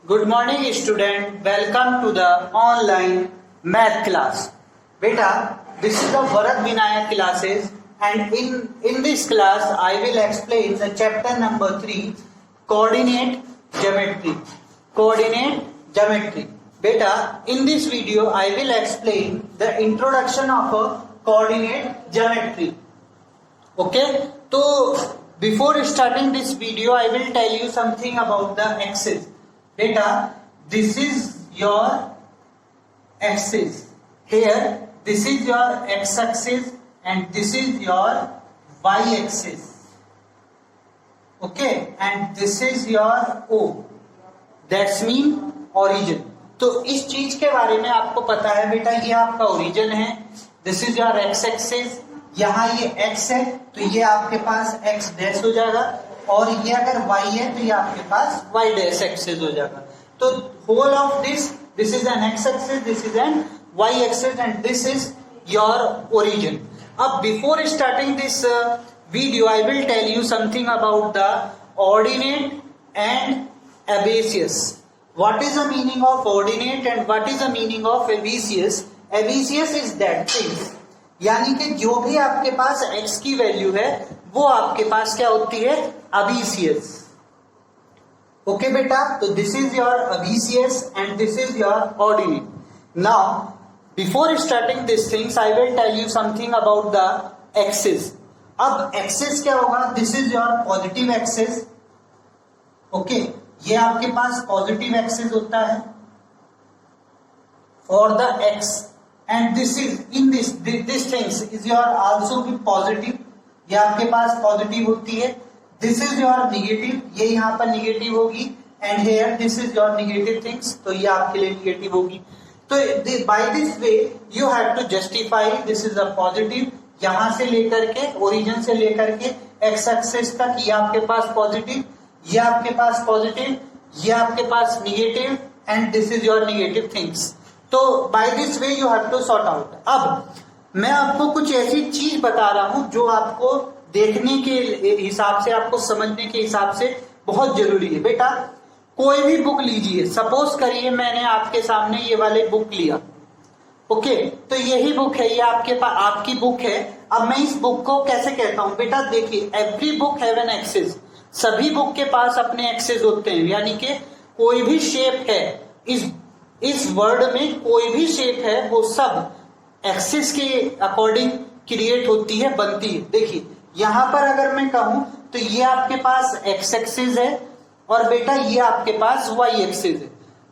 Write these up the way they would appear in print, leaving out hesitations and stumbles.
Good morning student, welcome to the online math class. Beta, this is the Bharat Vinaya classes and in this class I will explain the chapter number 3 coordinate geometry. Coordinate geometry. Beta, in this video I will explain the introduction of a coordinate geometry. Okay, so before starting this video I will tell you something about the axis. Beta, this is your axis. Here, this is your x-axis and this is your y-axis. Okay, and this is your O. That's mean origin. तो इस चीज के बारे में आपको पता है बेटा, ये आपका ओरिजिन है. This is your X axis. यहाँ ये x है तो ये आपके पास x डैश हो जाएगा, और ये अगर y है तो ये आपके पास y डैश एक्सिस हो जाएगा. तो whole of this is an x axis, this is an y axis and this is your origin. अब before starting this video I will tell you something about the ordinate and abscissa. What is the meaning of ordinate and what is the meaning of absciss? Absciss is that thing, यानी कि जो भी आपके पास x की value है वो आपके पास क्या होती है, absciss. ओके बेटा, तो this is your absciss and this is your ordinate. Now before starting this things I will tell you something about the axis. अब एक्सिस क्या होगा, this is your positive axis. Okay, ये आपके पास positive axis होता है for the X, and this is in this things is your also भी positive. ये आपके पास पॉजिटिव होती है. दिस इज योर निगेटिव, ये यहाँ पर निगेटिव होगी, and here this is your negative things, तो ये आपके लिए निगेटिव होगी. तो by this way you have to justify this is a positive. यहां से लेकर के ओरिजिन से लेकर के एक्स एक्सिस तक ये आपके पास पॉजिटिव, ये आपके पास पॉजिटिव, ये आपके पास negative, and this is your negative things. तो by this way you have to sort out. अब मैं आपको कुछ ऐसी चीज बता रहा हूं जो आपको देखने के हिसाब से, आपको समझने के हिसाब से बहुत जरूरी है. बेटा, कोई भी बुक लीजिए, सपोज करिए मैंने आपके सामने ये वाले बुक लिया. ओके, तो यही बुक है, ये आपके पास आपकी बुक है. अब मैं इस बुक को कैसे कहता हूं बेटा, देखिए every book have an axis. सभी बुक के पास अपने एक्सिस होते हैं, यानी कि कोई भी शेप है इस वर्ड में, कोई भी शेप है वो सब एक्सिस के अकॉर्डिंग क्रिएट होती है, बनती है. देखिए यहां पर अगर मैं कहूं तो ये आपके पास एक्स एक्सिस है और बेटा ये आपके पास वाई एक्सिस है.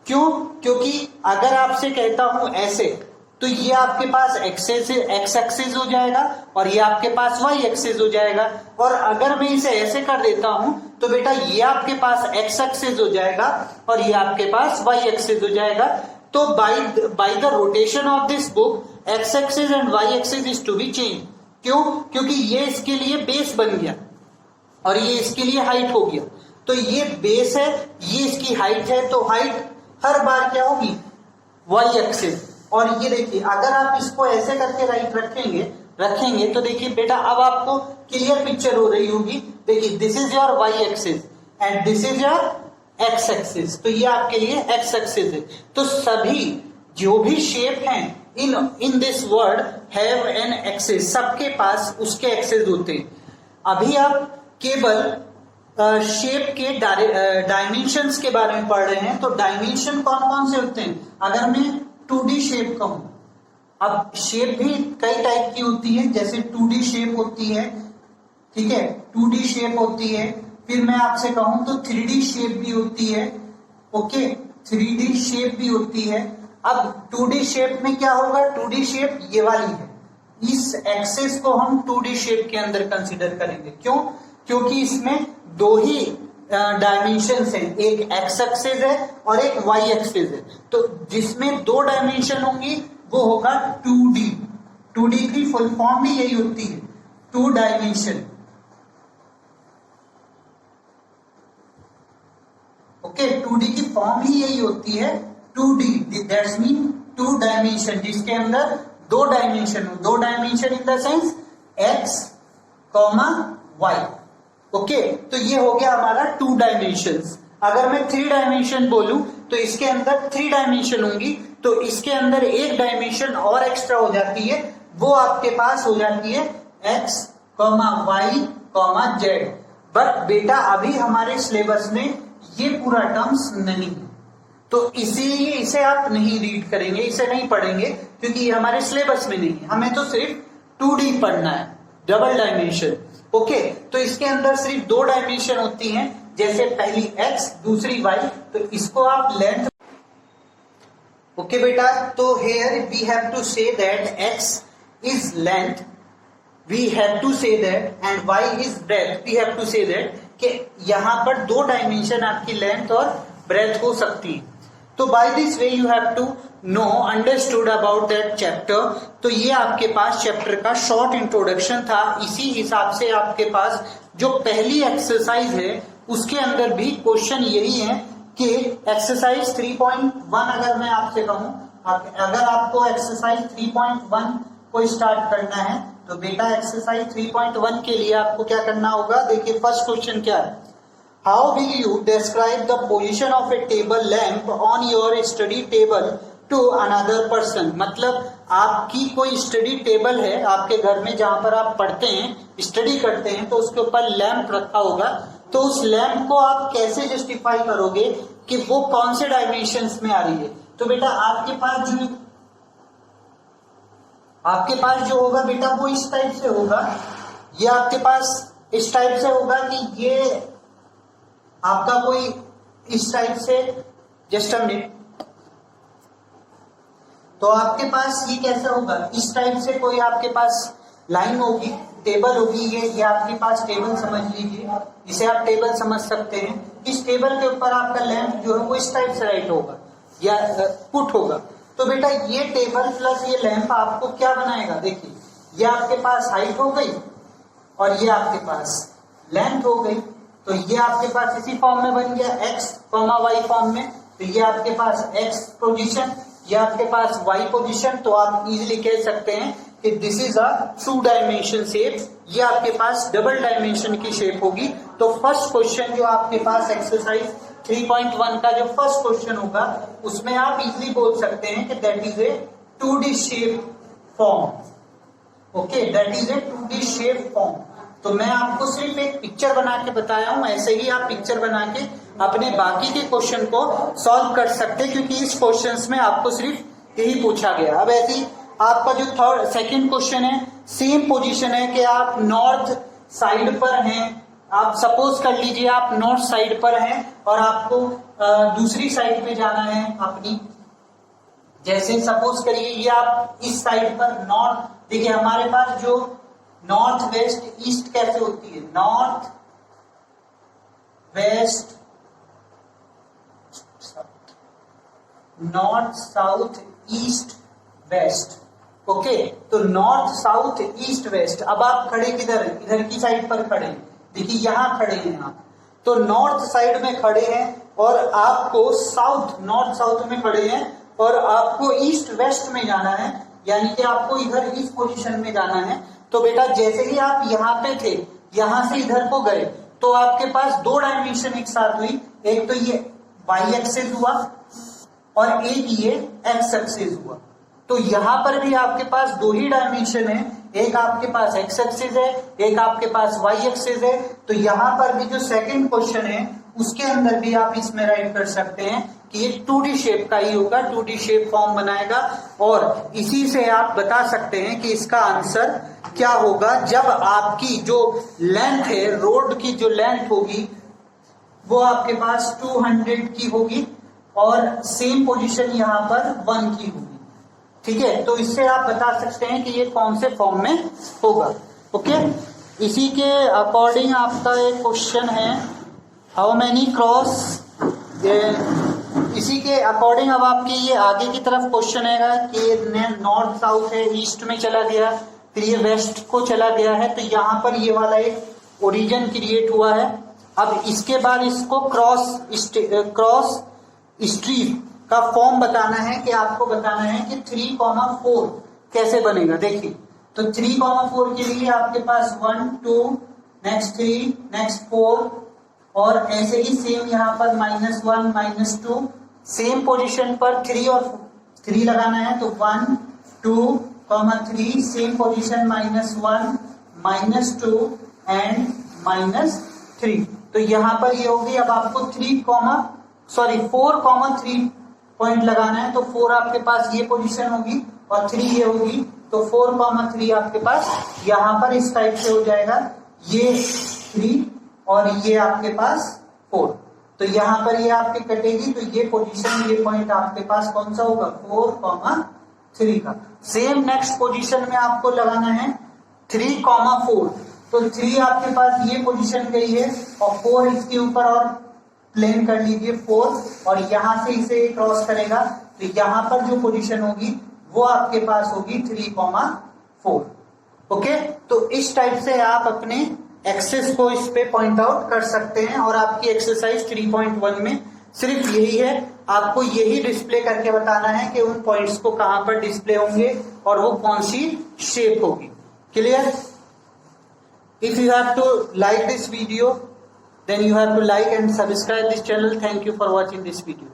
क्यों? क्योंकि अगर आपसे कहता हूं ऐसे तो ये आपके पास एक्स एक्सिस हो जाएगा और ये आपके पास वाई एक्सिस हो जाएगा. और अगर मैं इसे ऐसे कर देता हूं तो बेटा ये आपके पास एक्स एक्सिस हो जाएगा और ये आपके पास वाई एक्सिस हो जाएगा. तो by the rotation of this book X axis and Y axis is to be change. क्यों? क्योंकि ये इसके लिए बेस बन गया और ये इसके लिए हाइट हो गया. तो ये बेस है, ये इसकी हाइट है, तो हाइट हर बार क्या होगी, वाई एक्सिस. और ये देखिए अगर आप इसको ऐसे करके राइट रखेंगे तो देखिए बेटा अब आपको क्लियर पिक्चर हो रही होगी. देखिए this is your Y axis and this is your X axis, तो ये आपके लिए एक्स एक्सिस है. तो सभी जो भी शेप हैं in this word have an axis, सबके पास उसके एक्सिस होते हैं. अभी आप केवल शेप के डायमेंशंस के बारे में पढ़ रहे हैं. तो डायमेंशन कौन कौन से होते हैं, अगर मैं 2D शेप कहूं, अब शेप भी कई टाइप की होती है, जैसे 2D शेप होती है, ठीक है, 2D शेप होती है. फिर मैं आपसे कहूं तो 3D शेप भी होती है. ओके, 3D शेप भी होती है. अब 2D शेप में क्या होगा, 2D शेप ये वाली है, इस एक्सिस को हम 2D शेप के अंदर कंसीडर करेंगे. क्यों? क्योंकि इसमें दो ही डायमेंशंस हैं, एक एक्स एक्सिस है और एक वाई एक्सिस है. तो जिसमें दो डायमेंशन होंगी वो होगा 2D. 2D की फुल फॉर्म भी यही होती है, 2 डायमेंशन. ओके, 2D की फॉर्म ही यही होती है, 2D. दैट्स मीन 2 डायमेंशन, जिसके अंदर दो डायमेंशन हो. दो dimension in the sense X comma Y. Okay, तो ये हो गया हमारा 2 डायमेंशंस. अगर मैं 3 डायमेंशन बोलूं तो इसके अंदर 3 डायमेंशन होंगी, तो इसके अंदर एक डायमेंशन और एक्स्ट्रा हो जाती है, वो आपके पास हो जाती है x, y, z। बट बेटा अभी हमारे सिलेबस में ये पूरा टर्म्स नहीं है, तो इसीलिए इसे आप नहीं रीड करेंगे, इसे नहीं पढ़ेंगे, क्योंकि ये हमारे सिलेबस में नहीं है। हमें तो सिर्फ 2D पढ़ना है, डबल डायमेंशन। ओके, तो इसके अंदर सिर्फ 2 डायमेंशन होती हैं, जैसे पहली x, दूसरी y, तो इसको आप लेंथ। ओके बेटा, तो here we have to say that x is length, we have to say that, and y is breadth, we have to say that, कि यहां पर 2 डायमेंशन आपकी लेंथ और ब्रेथ हो सकती है। तो by this way you have to know understood about that chapter. तो ये आपके पास चैप्टर का शॉर्ट इंट्रोडक्शन था। इसी हिसाब से आपके पास जो पहली एक्सरसाइज है उसके अंदर भी क्वेश्चन यही है कि एक्सरसाइज 3.1 अगर मैं आपसे कहूं, अगर आपको एक्सरसाइज 3.1 को स्टार्ट करना है तो बेटा एक्सरसाइज 3.1 के लिए आपको क्या करना होगा। देखिए फर्स्ट क्वेश्चन क्या है, how will you describe the position of a table lamp on your study table to another person. मतलब आपकी कोई स्टडी टेबल है आपके घर में जहां पर आप पढ़ते हैं, स्टडी करते हैं, तो उसके ऊपर लैंप रखा होगा, तो उस लैंप को आप कैसे जस्टिफाई करोगे कि वो कौन से डायमेंशंस में आ रही है। तो बेटा आपके पास जो होगा बेटा वो इस टाइप से होगा, ये आपके पास इस टाइप से होगा कि ये आपका कोई इस टाइप से, जस्ट अ मिनट, तो आपके पास ये कैसा होगा, इस टाइप से कोई आपके पास लाइन होगी, टेबल होगी, ये आपके पास टेबल समझ लीजिए, इसे आप टेबल समझ सकते हैं। इस टेबल के ऊपर आपका लैंप जो है वो इस टाइप से राइट होगा या पुट होगा। तो बेटा ये टेबल प्लस ये लैंप आपको क्या बनाएगा, देखिए ये आपके पास हाइट हो गई और ये आपके पास लेंथ हो गई, तो ये आपके पास इसी फॉर्म में बन गया x, y फॉर्म में। तो ये आपके पास x पोजीशन, ये आपके पास y पोजीशन, तो आप इजीली कह सकते हैं कि this is a 2 dimension shape, ये आपके पास डबल डायमेंशन की शेप होगी। तो फर्स्ट क्वेश्चन जो आपके पास एक्सरसाइज 3.1 का जो फर्स्ट क्वेश्चन होगा उसमें आप इजीली बोल सकते हैं कि that is a 2D shape form. Okay, that is a 2D shape form. तो मैं आपको सिर्फ एक पिक्चर बना के बताया हूं, ऐसे ही आप पिक्चर बना के अपने बाकी के क्वेश्चन को सॉल्व कर सकते हैं, क्योंकि इस क्वेश्चंस में आपको सिर्फ यही पूछा गया। अब ऐसे ही आपका जो सेकंड क्वेश्चन है, सेम पोजीशन है कि आप नॉर्थ साइड पर हैं, आप सपोज कर लीजिए आप नॉर्थ साइड पर हैं और आपको दूसरी साइड पे जाना है अपनी, जैसे सपोज करिए ये आप इस साइड पर नॉर्थ, देखिए हमारे पास जो नॉर्थ वेस्ट ईस्ट कैसे होती है, north west north south east west. Okay, तो नॉर्थ साउथ ईस्ट वेस्ट। अब आप खड़े किधर, इधर की साइड पर खड़े, देखिए यहां खड़े हैं आप, तो नॉर्थ साइड में खड़े हैं और आपको साउथ, नॉर्थ साउथ में खड़े हैं और आपको ईस्ट वेस्ट में जाना है, यानी कि आपको इधर इस पोजीशन में जाना है। तो बेटा जैसे ही आप यहाँ पे थे, यहां से इधर को गए, तो आपके पास 2 डायमेंशन एक साथ हुई, एक तो ये y एक्सिस हुआ और एक ये x एक्सिस हुआ। तो यहाँ पर भी आपके पास 2 ही डायमेंशन है, एक आपके पास x एक्सिस है, एक आपके पास y एक्सिस है। तो यहाँ पर भी जो सेकंड क्वेश्चन है उसके अंदर भी आप इसमें राइट कर सकते हैं कि ये 2D शेप का ही होगा, 2D शेप फॉर्म बनाएगा, और इसी से आप बता सकते हैं कि इसका आंसर क्या होगा। जब आपकी जो लेंथ है, रोड की जो लेंथ होगी वो आपके पास 200 की होगी और सेम पोजीशन यहाँ पर 1 की होगी। ठीक है, तो इससे आप बता सकते हैं कि ये कौन से फॉर्म में होगा। ओके, इसी के अकॉर्डिंग आपका एक क्वेश्चन है, हाउ मेनी क्रॉस, इसी के अकॉर्डिंग अब आपके ये आगे की तरफ क्वेश्चन है कि नॉर्थ साउथ है, ईस्ट में चला गया, फिर ये वेस्ट को चला गया है, तो यहाँ पर ये वाला एक ओरिजिन क्रिएट हुआ है। अब इसके बाद इसको क्रॉस स्ट्रीट का फॉर्म बताना है, कि आपको बताना है कि 3,4 कैसे बनेगा। देखिए, तो 3,4 के लिए आपके पास 1 2 नेक्स्ट 3 नेक्स्ट 4 और ऐसे ही सेम यहाँ पर -1 -2 सेम पोजीशन पर 3 और 3 लगाना है, तो 1 2 3 सेम पोजीशन -1 -2 एंड -3। तो यहाँ पर ये होगी, अब आपको 4 3 पॉइंट लगाना है, तो 4 आपके पास ये पोजीशन होगी और 3 ये होगी, तो 4 3 आपके पास यहाँ पर इस टाइप से हो जाएगा, ये 3 और ये आपके पास 4। तो यहाँ पर ये आपकी कटेगी, तो ये पोजीशन, ये पॉइंट आपके पास कौन सा होगा, 4 3 का। सेम नेक्स्ट पोजीशन में आपको लगाना है 3 4, तो 3 आपके पास ये पोजीशन गई है और 4 इसके ऊपर और प्लेन कर लीजिए 4, और यहां से इसे क्रॉस करेगा, तो यहां पर जो पोजीशन होगी वो आपके पास होगी 3 4। ओके, तो इस टाइप से आप अपने एक्सेस को इस पे पॉइंट आउट कर सकते हैं। और आपकी एक्सरसाइज 3.1 में सिर्फ यही है, आपको यही डिस्प्ले करके बताना है कि उन पॉइंट्स को कहां पर डिस्प्ले होंगे और वो कौन सी शेप होगी। Clear? If you have to like this video, then you have to like and subscribe this channel. Thank you for watching this video.